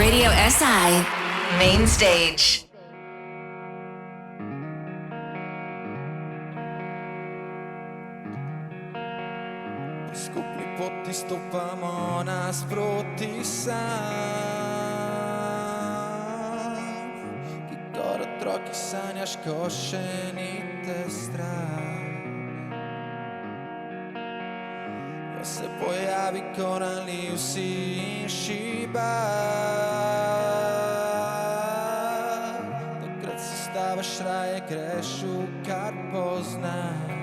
Radio SI Main Stage. Skupni poti stopamo nasproti sam, ki kot otroki sanjaš, ko še ni te strah. Ko se pojavi korali vsi in šiba, takrat se stavaš raje, greš v kar poznaš.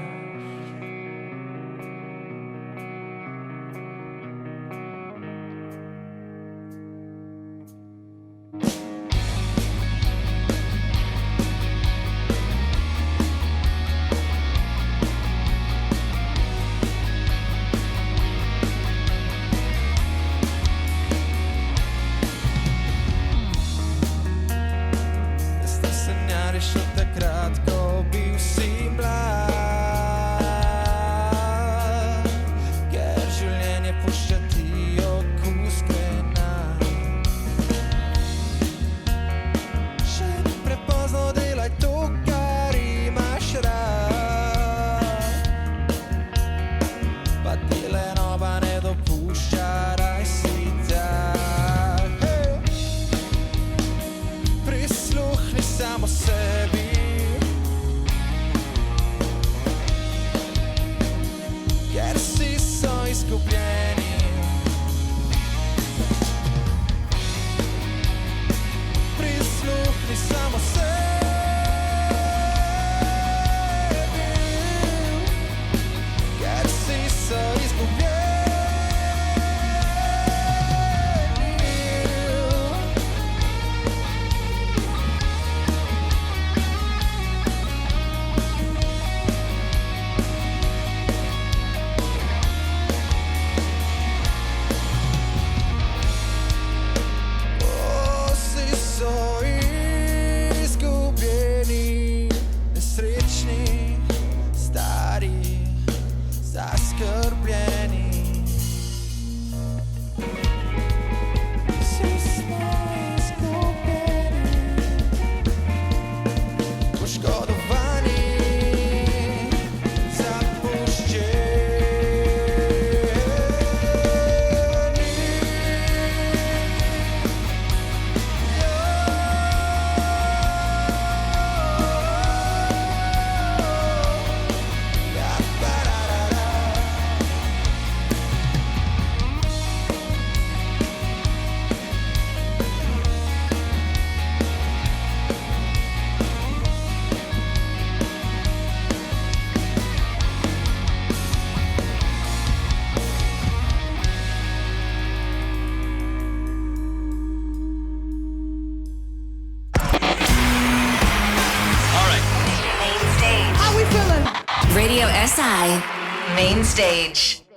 Radio SI Main Stage.